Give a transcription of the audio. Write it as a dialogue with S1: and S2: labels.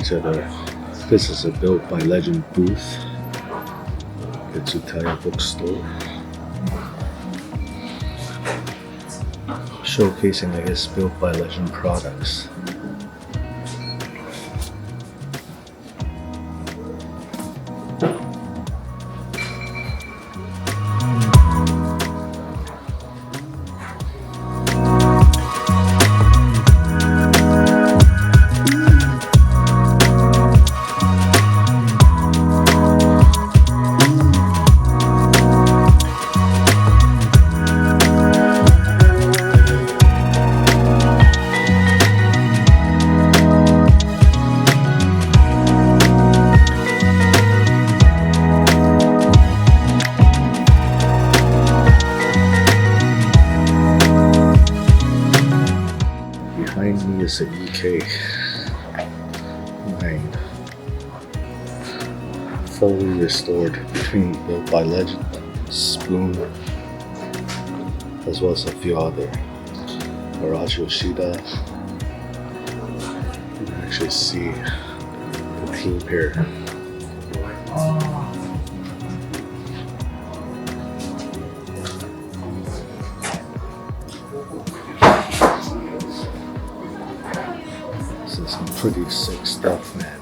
S1: to this is a Built by Legend booth at Tsutaya bookstore. Showcasing, I guess, Built by Legend products. Behind me is an EK9 fully restored between Built by Legend, Spoon, as well as a few other Garage Yoshida. You can actually see the team here. This is some pretty sick stuff, man.